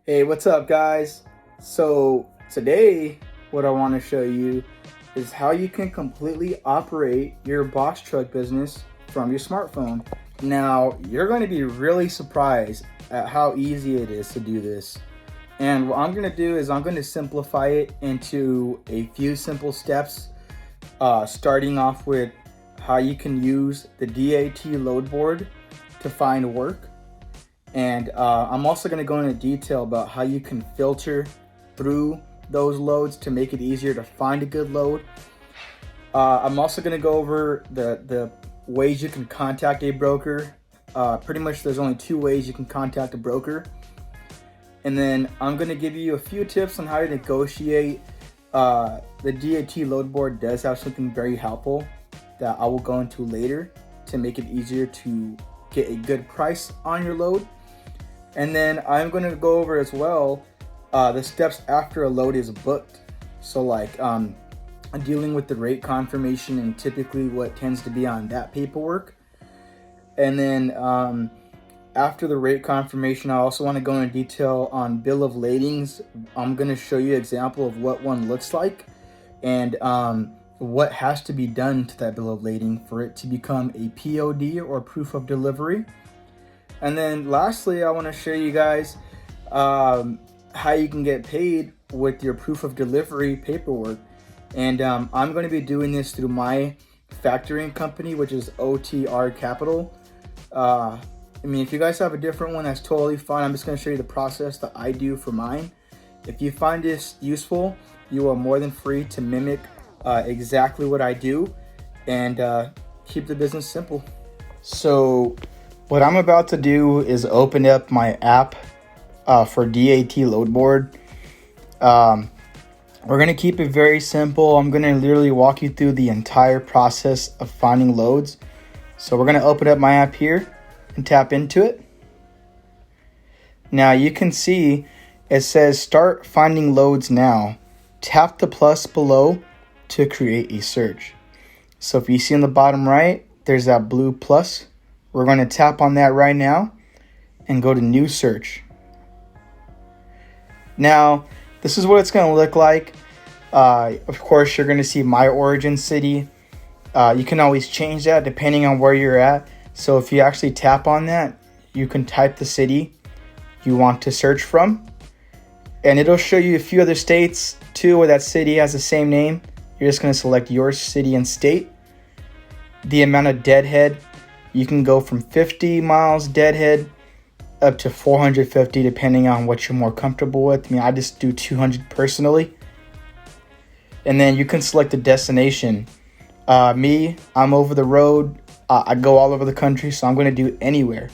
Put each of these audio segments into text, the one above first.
Hey, what's up, guys? So, today, what I want to show you is how you can completely operate your box truck business from your smartphone. Now, you're going to be really surprised at how easy it is to do this. And what I'm going to do is I'm going to simplify it into a few simple steps, starting off with how you can use the DAT load board to find work. And I'm also going to go into detail about how you can filter through those loads to make it easier to find a good load. I'm also going to go over the ways you can contact a broker. Pretty much there's only two ways you can contact a broker. And then I'm going to give you a few tips on how to negotiate. The DAT load board does have something very helpful that I will go into later to make it easier to get a good price on your load. And then I'm going to go over as well the steps after a load is booked. So like dealing with the rate confirmation and typically what tends to be on that paperwork. And then after the rate confirmation, I also want to go into detail on bill of ladings. I'm going to show you an example of what one looks like and what has to be done to that bill of lading for it to become a POD or proof of delivery. And then lastly, I want to show you guys how you can get paid with your proof of delivery paperwork. And I'm going to be doing this through my factoring company, which is OTR Capital. I mean, if you guys have a different one, that's totally fine. I'm just going to show you the process that I do for mine. If you find this useful, you are more than free to mimic exactly what I do and keep the business simple. So what I'm about to do is open up my app for DAT load board. We're going to keep it very simple. I'm going to literally walk you through the entire process of finding loads. So we're going to open up my app here and tap into it. Now you can see it says start finding loads now. Tap the plus below to create a search. So if you see on the bottom right, there's that blue plus. We're going to tap on that right now and go to new search. Now, this is what it's going to look like. Of course, you're going to see my origin city. You can always change that depending on where you're at. So if you actually tap on that, you can type the city you want to search from. And it'll show you a few other states too where that city has the same name. You're just going to select your city and state. The amount of deadhead. You can go from 50 miles deadhead up to 450 depending on what you're more comfortable with. I mean, I just do 200 personally. And then you can select the destination. I'm over the road. I go all over the country, so I'm going to do anywhere.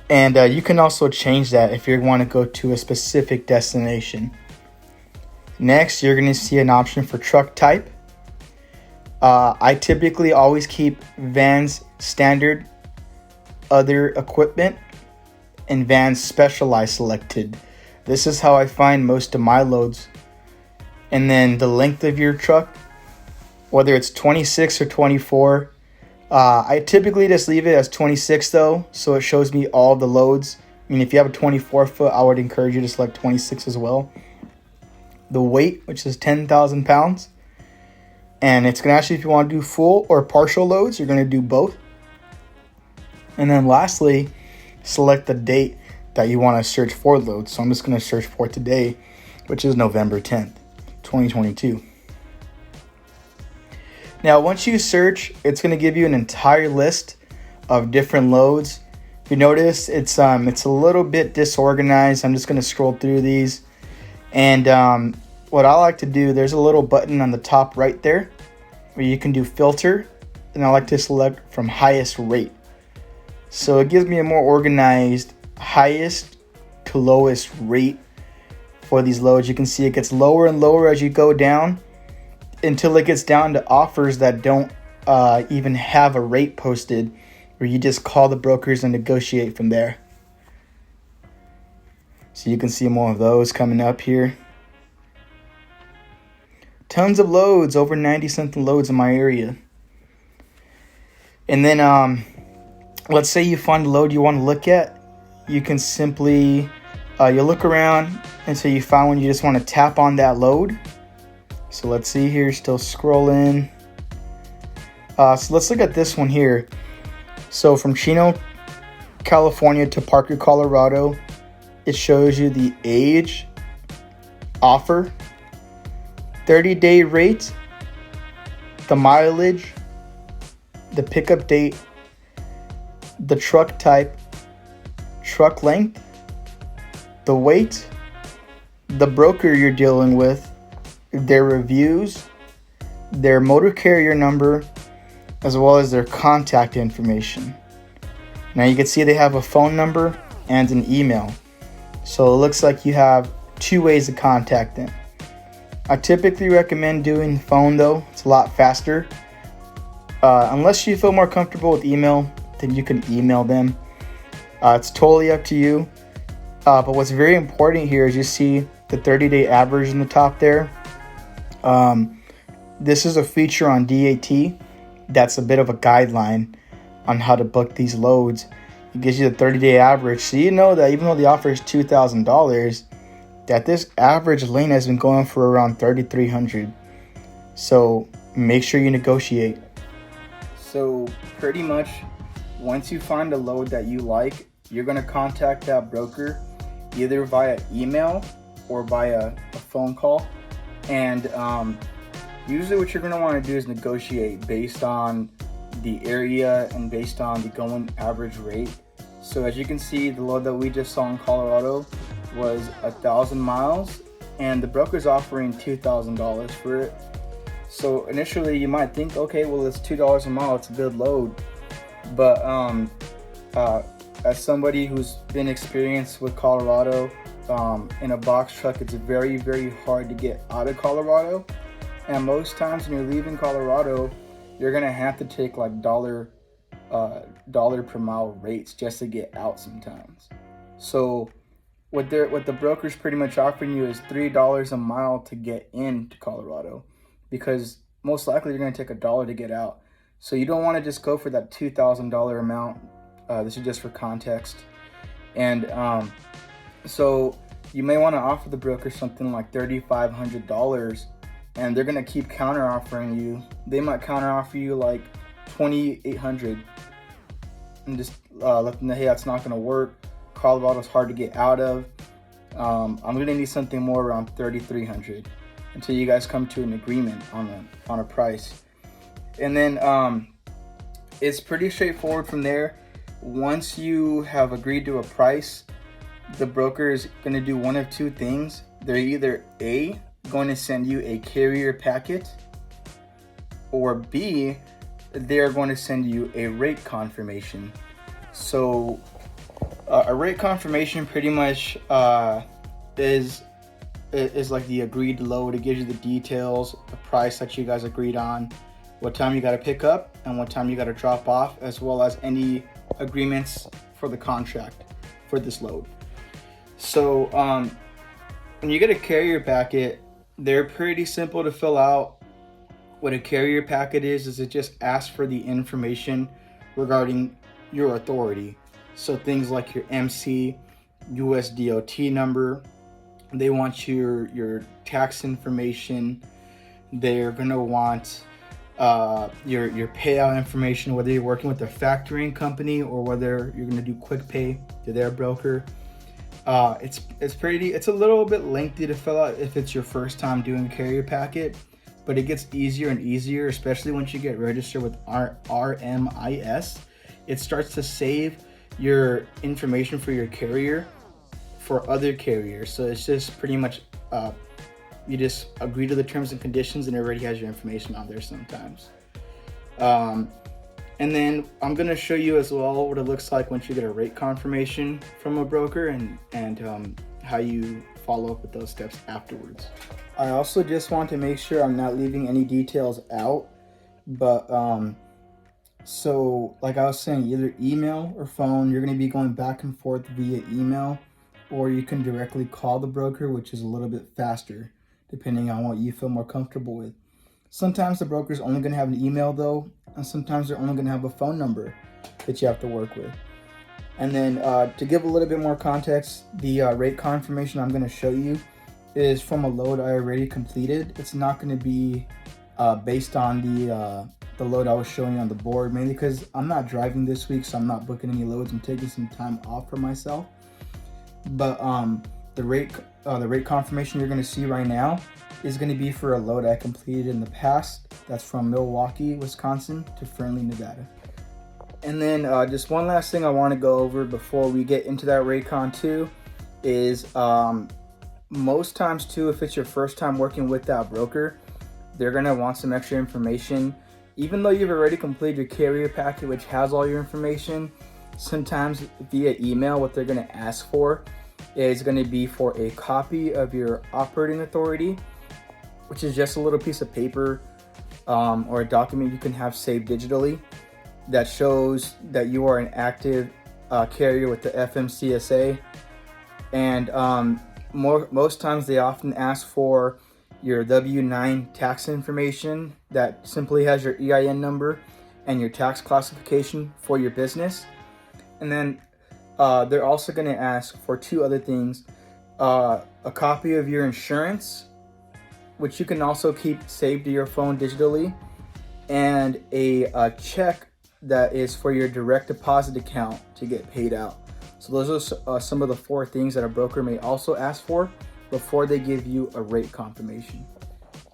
And you can also change that if you want to go to a specific destination. Next, you're going to see an option for truck type. I typically always keep vans standard, other equipment, and vans specialized selected. This is how I find most of my loads. And then the length of your truck, whether it's 26 or 24. I typically just leave it as 26 though, so it shows me all the loads. I mean, if you have a 24 foot, I would encourage you to select 26 as well. The weight, which is 10,000 pounds. And it's going to ask you if you want to do full or partial loads. You're going to do both. And then lastly, select the date that you want to search for loads. So I'm just going to search for today, which is November 10th, 2022. Now, once you search, it's going to give you an entire list of different loads. If you notice, it's a little bit disorganized. I'm just going to scroll through these. And what I like to do, there's a little button on the top right there where you can do filter, and I like to select from highest rate. So it gives me a more organized highest to lowest rate for these loads. You can see it gets lower and lower as you go down until it gets down to offers that don't even have a rate posted, where you just call the brokers and negotiate from there. So you can see more of those coming up here. Tons of loads, over 90 something loads in my area. And then let's say you find a load you want to look at. You can simply You look around until you find one you just want to tap on that load. So let's see here, still scrolling. So let's look at this one here. So from Chino, California to Parker, Colorado, it shows you the age, offer, 30-day rate, the mileage, the pickup date, the truck type, truck length, the weight, the broker you're dealing with, their reviews, their motor carrier number, as well as their contact information. Now you can see they have a phone number and an email. So it looks like you have 2 ways to contact them. I typically recommend doing phone though, it's a lot faster. Unless you feel more comfortable with email, then you can email them. It's totally up to you. But what's very important here is you see the 30-day average in the top there. This is a feature on DAT that's a bit of a guideline on how to book these loads. It gives you the 30-day average, so you know that even though the offer is $2,000, that this average lane has been going for around $3,300. So make sure you negotiate. So pretty much, once you find a load that you like, you're gonna contact that broker either via email or via a phone call. And usually what you're gonna wanna do is negotiate based on the area and based on the going average rate. So as you can see, the load that we just saw in Colorado was 1,000 miles and the broker's offering $2,000 for it. So initially you might think, okay, well, it's $2 a mile, it's a good load. But as somebody who's been experienced with Colorado, in a box truck, it's very, very hard to get out of Colorado. And most times when you're leaving Colorado, you're gonna have to take like dollar per mile rates just to get out sometimes. So what the broker's pretty much offering you is $3 a mile to get into Colorado, because most likely you're gonna take $1 to get out. So you don't want to just go for that $2,000 amount. This is just for context. And so you may want to offer the broker something like $3,500, and they're gonna keep counter offering you. They might counter offer you like $2,800, and just let them know, hey, that's not gonna work. Colorado's hard to get out of. I'm gonna need something more around $3,300 until you guys come to an agreement on a price. And then it's pretty straightforward from there. Once you have agreed to a price, the broker is going to do one of 2 things. They're either A, going to send you a carrier packet, or B, they're going to send you a rate confirmation. So a rate confirmation pretty much is like the agreed load. It gives you the details, the price that you guys agreed on, what time you got to pick up and what time you got to drop off, as well as any agreements for the contract for this load. So when you get a carrier packet, they're pretty simple to fill out. What a carrier packet is it just asks for the information regarding your authority. So things like your MC, US DOT number, they want your tax information, they're gonna want your payout information, whether you're working with a factoring company or whether you're gonna do quick pay to their broker. It's a little bit lengthy to fill out if it's your first time doing a carrier packet, but it gets easier and easier, especially once you get registered with RMIS. It starts to save your information for your carrier for other carriers. So it's just pretty much you just agree to the terms and conditions and it already has your information on there sometimes. And then I'm gonna show you as well what it looks like once you get a rate confirmation from a broker and how you follow up with those steps afterwards. I also just want to make sure I'm not leaving any details out, but so like I was saying, either email or phone, you're gonna be going back and forth via email, or you can directly call the broker, which is a little bit faster, depending on what you feel more comfortable with. Sometimes the broker's only gonna have an email though, and sometimes they're only gonna have a phone number that you have to work with. And then to give a little bit more context, the rate confirmation I'm going to show you is from a load I already completed. It's not going to be based on the load I was showing you on the board, mainly because I'm not driving this week, so I'm not booking any loads. I'm taking some time off for myself. But the rate confirmation you're going to see right now is going to be for a load I completed in the past. That's from Milwaukee, Wisconsin to Fernley, Nevada. And then just one last thing I want to go over before we get into that Raycon 2 is most times too, if it's your first time working with that broker, they're going to want some extra information. Even though you've already completed your carrier packet, which has all your information, sometimes via email, what they're going to ask for is going to be for a copy of your operating authority, which is just a little piece of paper or a document you can have saved digitally that shows that you are an active carrier with the FMCSA. And most times they often ask for your W-9 tax information that simply has your EIN number and your tax classification for your business. And then they're also going to ask for two other things: a copy of your insurance, which you can also keep saved to your phone digitally, and a check that is for your direct deposit account to get paid out. So those are some of the 4 things that a broker may also ask for before they give you a rate confirmation.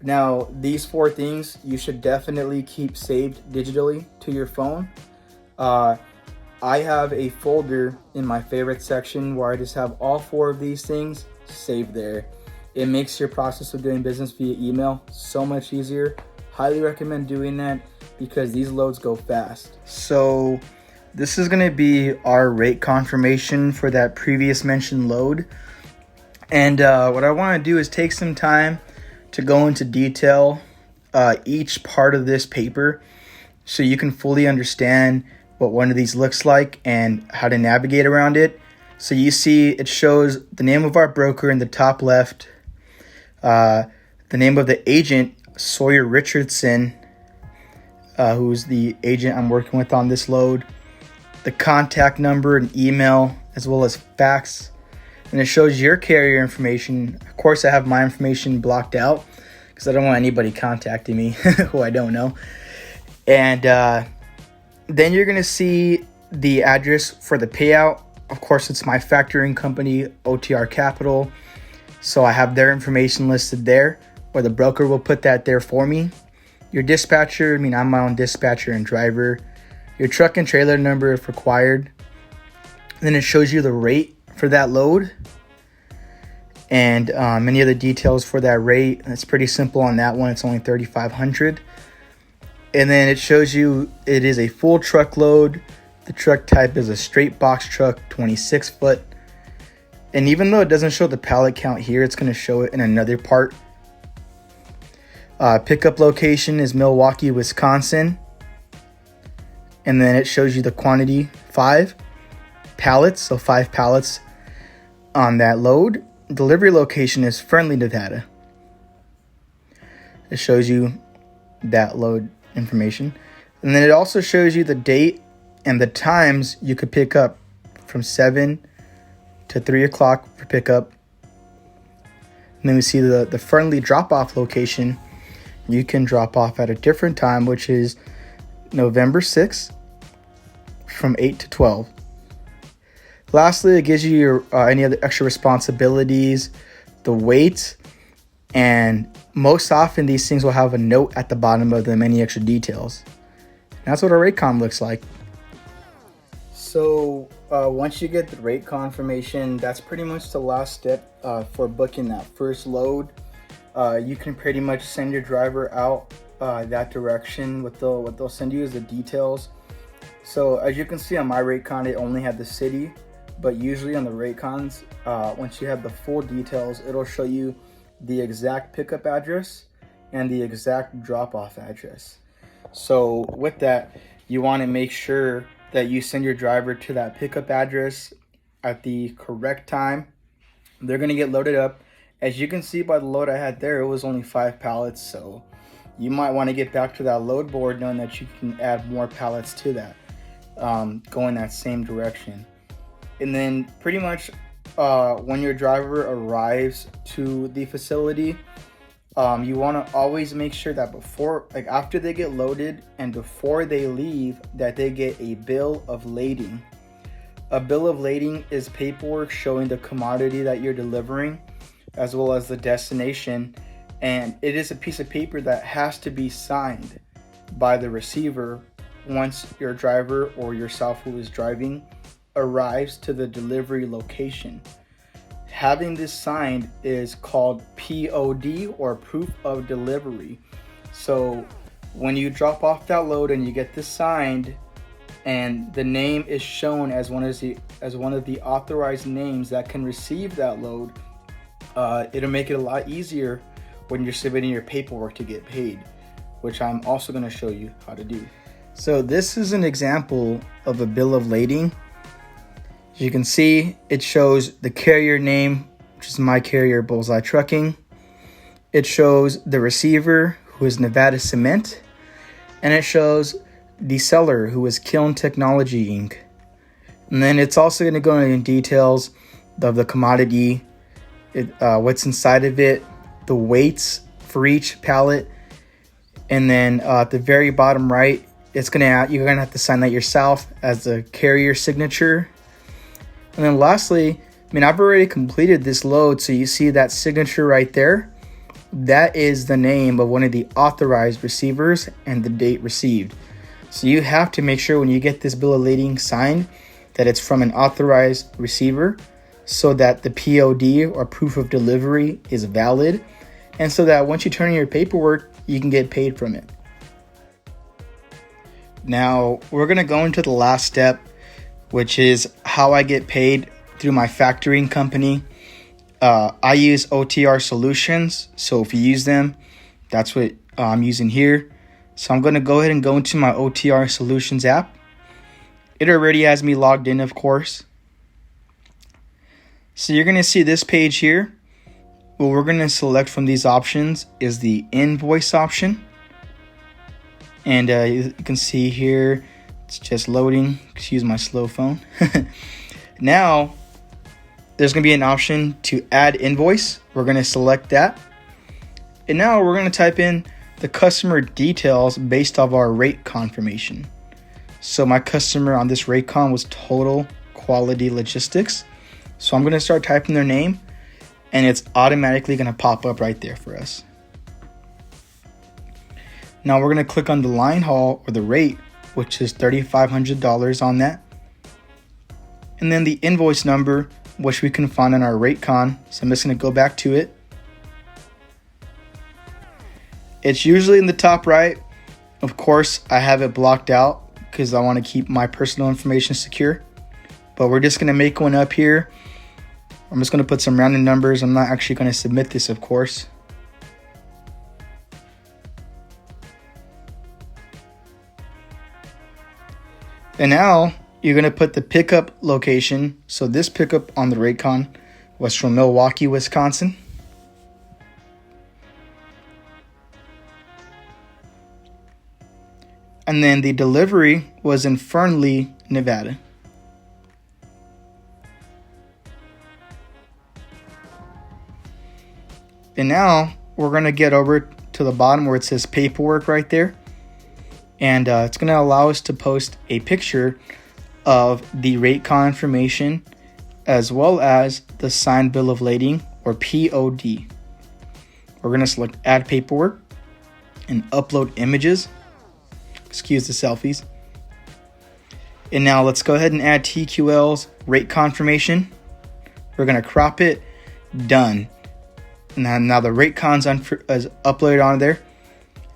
Now, these 4 things you should definitely keep saved digitally to your phone. I have a folder in my favorite section where I just have all 4 of these things saved there. It makes your process of doing business via email so much easier. Highly recommend doing that because these loads go fast. So this is going to be our rate confirmation for that previous mentioned load. And what I want to do is take some time to go into detail each part of this paper so you can fully understand what one of these looks like and how to navigate around it. So you see it shows the name of our broker in the top left, the name of the agent, Sawyer Richardson, who's the agent I'm working with on this load, the contact number and email, as well as fax. And it shows your carrier information. Of course, I have my information blocked out because I don't want anybody contacting me who I don't know. And then you're going to see the address for the payout. Of course, it's my factoring company, OTR Capital. So I have their information listed there, or the broker will put that there for me. Your dispatcher, I'm my own dispatcher and driver. Your truck and trailer number if required. Then it shows you the rate for that load and many other details for that rate. It's pretty simple on that one. It's only $3,500. And then it shows you it is a full truckload. The truck type is a straight box truck, 26 foot. And even though it doesn't show the pallet count here, it's going to show it in another part. Pickup location is Milwaukee, Wisconsin. And then it shows you the quantity, 5 pallets, so 5 pallets on that load. Delivery location is Fernley, Nevada. It shows you that load information. And then it also shows you the date and the times you could pick up from 7 to 3 o'clock for pickup. And then we see the Fernley drop-off location. You can drop off at a different time, which is November 6th from 8 to 12. Lastly, it gives you your any other extra responsibilities, the weight, and most often these things will have a note at the bottom of them, any extra details. And that's what a Raycon looks like. So once you get the rate confirmation, that's pretty much the last step for booking that first load. You can pretty much send your driver out that direction. What they'll send you is the details. So as you can see on my Raycon, it only had the city, but usually on the Raycons, once you have the full details, it'll show you the exact pickup address and the exact drop-off address. So with that, you want to make sure that you send your driver to that pickup address at the correct time. They're going to get loaded up. As you can see by the load I had there, it was only 5 pallets, so you might want to get back to that load board knowing that you can add more pallets to that, going that same direction. And then pretty much when your driver arrives to the facility, you want to always make sure that before, like after they get loaded and before they leave, that they get a bill of lading. A bill of lading is paperwork showing the commodity that you're delivering as well as the destination, and it is a piece of paper that has to be signed by the receiver once your driver or yourself who is driving arrives to the delivery location. Having this signed is called POD, or proof of delivery. So when you drop off that load and you get this signed and the name is shown as one of the authorized names that can receive that load, it'll make it a lot easier when you're submitting your paperwork to get paid, which I'm also going to show you how to do. So this is an example of a bill of lading. As you can see, it shows the carrier name, which is my carrier, Bullseye Trucking. It shows the receiver, who is Nevada Cement, and it shows the seller, who is Kiln Technology Inc. And then it's also going to go into details of the commodity, what's inside of it, the weights for each pallet, and then at the very bottom right, you're gonna have to sign that yourself as the carrier signature. And then lastly, I've already completed this load, so you see that signature right there. That is the name of one of the authorized receivers and the date received. So you have to make sure when you get this bill of lading signed that it's from an authorized receiver, so that the POD, or proof of delivery, is valid, and so that once you turn in your paperwork, you can get paid from it. Now we're going to go into the last step, which is how I get paid through my factoring company. I use OTR Solutions, so if you use them, that's what I'm using here. So I'm going to go ahead and go into my OTR Solutions app. It already has me logged in, of course. So you're going to see this page here. What we're going to select from these options is the invoice option. And you can see here, it's just loading. Excuse my slow phone. Now, there's going to be an option to add invoice. We're going to select that. And now we're going to type in the customer details based off our rate confirmation. So my customer on this rate con was Total Quality Logistics. So I'm going to start typing their name, and it's automatically going to pop up right there for us. Now we're going to click on the line haul, or the rate, which is $3,500 on that. And then the invoice number, which we can find on our rate con. So I'm just going to go back to it. It's usually in the top right. Of course, I have it blocked out because I want to keep my personal information secure. But we're just going to make one up here. I'm just going to put some random numbers. I'm not actually going to submit this, of course. And now you're going to put the pickup location. So this pickup on the Raycon was from Milwaukee, Wisconsin. And then the delivery was in Fernley, Nevada. And now we're going to get over to the bottom where it says paperwork right there. And it's going to allow us to post a picture of the rate confirmation as well as the signed bill of lading, or POD. We're going to select add paperwork and upload images. Excuse the selfies. And now let's go ahead and add TQL's rate confirmation. We're going to crop it. Done. And now the rate con's is uploaded on there.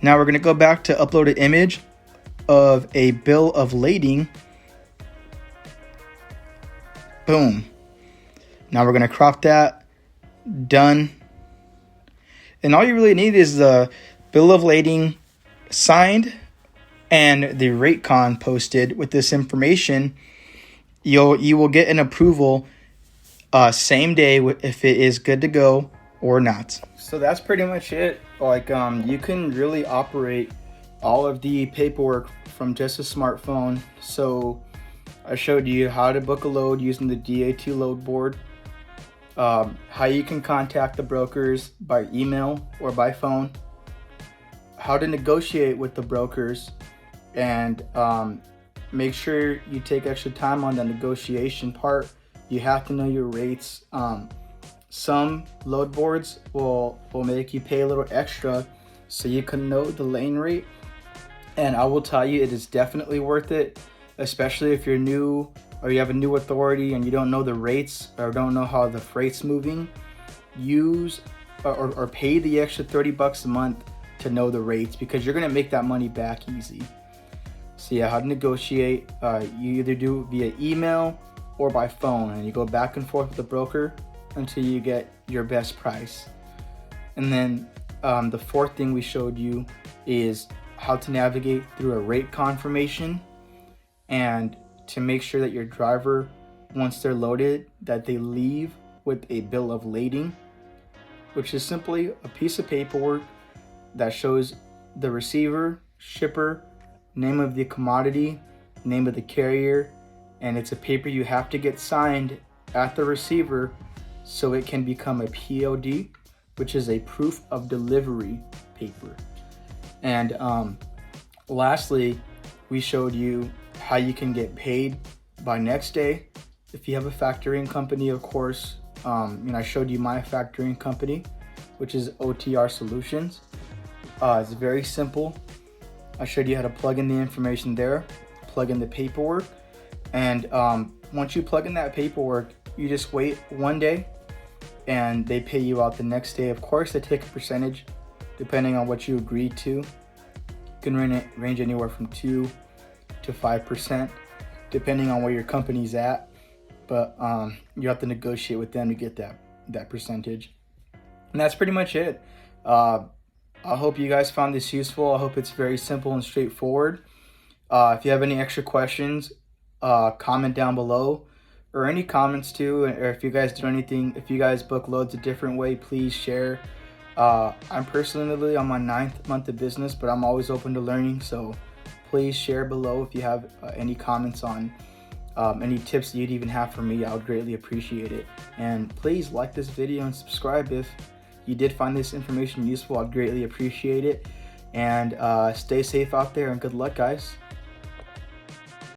Now we're going to go back to upload an image of a bill of lading. Boom. Now we're going to crop that. Done. And all you really need is the bill of lading signed and the rate con posted with this information. You will get an approval same day if it is good to go or not. So that's pretty much it. Like you can really operate all of the paperwork from just a smartphone. So I showed you how to book a load using the DAT load board, how you can contact the brokers by email or by phone, how to negotiate with the brokers, and make sure you take extra time on the negotiation part. You have to know your rates. Some load boards will make you pay a little extra so you can know the lane rate. And I will tell you, it is definitely worth it, especially if you're new or you have a new authority and you don't know the rates or don't know how the freight's moving. Use or pay the extra $30 a month to know the rates, because you're gonna make that money back easy. So yeah, how to negotiate, you either do via email or by phone, and you go back and forth with the broker until you get your best price. And then the fourth thing we showed you is how to navigate through a rate confirmation, and to make sure that your driver, once they're loaded, that they leave with a bill of lading, which is simply a piece of paperwork that shows the receiver, shipper, name of the commodity, name of the carrier, and it's a paper you have to get signed at the receiver so it can become a POD, which is a proof of delivery paper. And lastly, we showed you how you can get paid by next day if you have a factoring company, of course. I showed you my factoring company, which is OTR Solutions. It's very simple. I showed you how to plug in the information there, plug in the paperwork, and once you plug in that paperwork, you just wait one day and they pay you out the next day. Of course, they take a percentage depending on what you agreed to. You can range anywhere from 2 to 5% depending on where your company's at, but you have to negotiate with them to get that percentage. And that's pretty much it. I hope you guys found this useful. I hope it's very simple and straightforward. If you have any extra questions, comment down below, or any comments too, or if you guys do anything, if you guys book loads a different way, please share. I'm personally on my 9th month of business, but I'm always open to learning, so please share below if you have any comments on any tips that you'd even have for me. I would greatly appreciate it. And please like this video and subscribe if you did find this information useful. I'd greatly appreciate it. And stay safe out there, and good luck, guys.